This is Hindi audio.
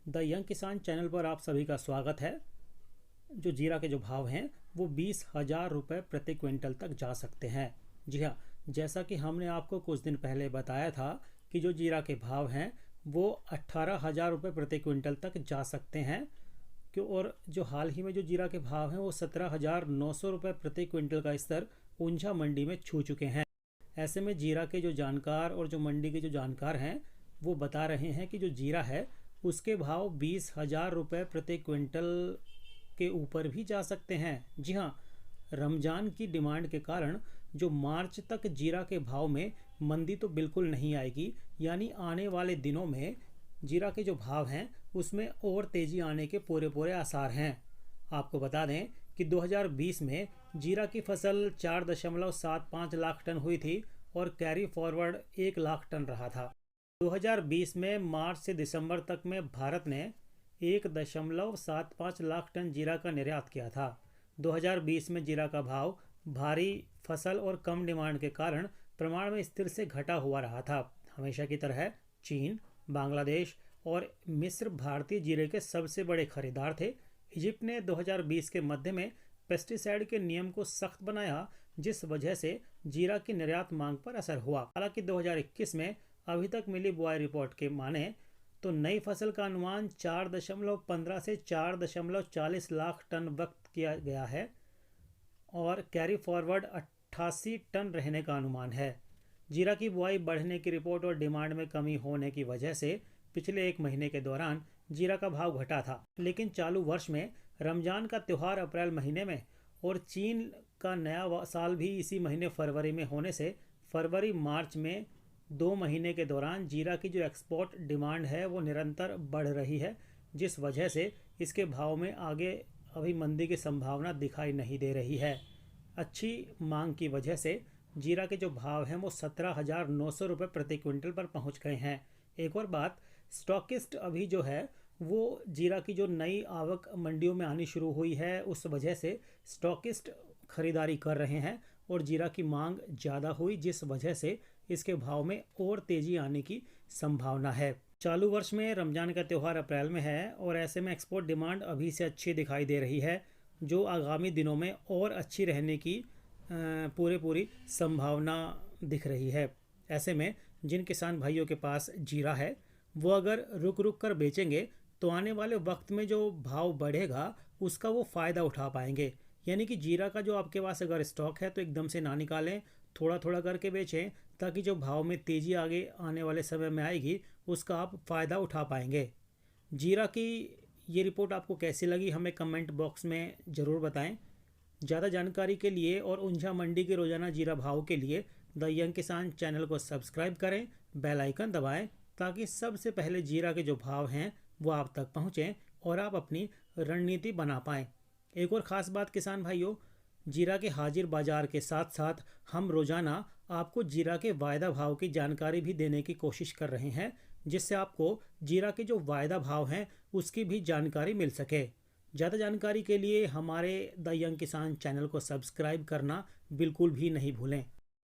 द यंग किसान चैनल पर आप सभी का स्वागत है। जो जीरा के जो भाव हैं वो 20,000 रुपये प्रति क्विंटल तक जा सकते हैं। जी हाँ, जैसा कि हमने आपको कुछ दिन पहले बताया था कि जो जीरा के भाव हैं वो 18,000 रुपये प्रति क्विंटल तक जा सकते हैं। क्यों? और जो हाल ही में जो जीरा के भाव हैं वो 17,900 रुपये प्रति क्विंटल का स्तर ऊंझा मंडी में छू चुके हैं। ऐसे में जीरा के जो जानकार और जो मंडी के जो जानकार हैं वो बता रहे हैं कि जो जीरा है उसके भाव 20,000 रुपये प्रति क्विंटल के ऊपर भी जा सकते हैं। जी हाँ, रमज़ान की डिमांड के कारण जो मार्च तक जीरा के भाव में मंदी तो बिल्कुल नहीं आएगी, यानी आने वाले दिनों में जीरा के जो भाव हैं उसमें और तेज़ी आने के पूरे पूरे आसार हैं। आपको बता दें कि 2020 में जीरा की फसल 4.75 लाख टन हुई थी और कैरी फॉरवर्ड 1 लाख टन रहा था। 2020 में मार्च से दिसंबर तक में भारत ने 1.75 लाख टन जीरा का निर्यात किया था। 2020 में जीरा का भाव भारी फसल और कम डिमांड के कारण प्रमाण में स्थिर से घटा हुआ रहा था। हमेशा की तरह चीन, बांग्लादेश और मिस्र भारतीय जीरे के सबसे बड़े खरीदार थे। इजिप्ट ने 2020 के मध्य में पेस्टिसाइड के नियम को सख्त बनाया, जिस वजह से जीरा की निर्यात मांग पर असर हुआ। हालांकि 2021 में अभी तक मिली बुआई रिपोर्ट के माने तो नई फसल का अनुमान 4.15 से 4.40 लाख टन व्यक्त किया गया है और कैरी फॉरवर्ड 88 टन रहने का अनुमान है। जीरा की बुआई बढ़ने की रिपोर्ट और डिमांड में कमी होने की वजह से पिछले एक महीने के दौरान जीरा का भाव घटा था, लेकिन चालू वर्ष में रमज़ान का त्यौहार अप्रैल महीने में और चीन का नया साल भी इसी महीने फरवरी में होने से फरवरी मार्च में 2 महीने के दौरान जीरा की जो एक्सपोर्ट डिमांड है वो निरंतर बढ़ रही है, जिस वजह से इसके भाव में आगे अभी मंदी की संभावना दिखाई नहीं दे रही है। अच्छी मांग की वजह से जीरा के जो भाव हैं वो 17,900 रुपये प्रति क्विंटल पर पहुंच गए हैं। एक और बात, स्टॉकिस्ट अभी जो है वो जीरा की जो नई आवक मंडियों में आनी शुरू हुई है उस वजह से स्टॉकिस्ट खरीदारी कर रहे हैं और जीरा की मांग ज़्यादा हुई, जिस वजह से इसके भाव में और तेज़ी आने की संभावना है। चालू वर्ष में रमज़ान का त्यौहार अप्रैल में है और ऐसे में एक्सपोर्ट डिमांड अभी से अच्छी दिखाई दे रही है, जो आगामी दिनों में और अच्छी रहने की पूरी संभावना दिख रही है। ऐसे में जिन किसान भाइयों के पास जीरा है वो अगर रुक रुक कर बेचेंगे तो आने वाले वक्त में जो भाव बढ़ेगा उसका वो फ़ायदा उठा पाएंगे। यानी कि जीरा का जो आपके पास अगर स्टॉक है तो एकदम से ना निकालें, थोड़ा थोड़ा करके बेचें, ताकि जो भाव में तेज़ी आगे आने वाले समय में आएगी उसका आप फ़ायदा उठा पाएंगे। जीरा की ये रिपोर्ट आपको कैसी लगी हमें कमेंट बॉक्स में ज़रूर बताएं। ज़्यादा जानकारी के लिए और ऊंझा मंडी के रोज़ाना जीरा भाव के लिए द यंग किसान चैनल को सब्सक्राइब करें, बेल आइकन दबाएं, ताकि सबसे पहले जीरा के जो भाव हैं वो आप तक पहुँचें और आप अपनी रणनीति बना पाएँ। एक और ख़ास बात किसान भाइयों, जीरा के हाजिर बाज़ार के साथ साथ हम रोज़ाना आपको जीरा के वायदा भाव की जानकारी भी देने की कोशिश कर रहे हैं, जिससे आपको जीरा के जो वायदा भाव हैं उसकी भी जानकारी मिल सके। ज़्यादा जानकारी के लिए हमारे द यंग किसान चैनल को सब्सक्राइब करना बिल्कुल भी नहीं भूलें।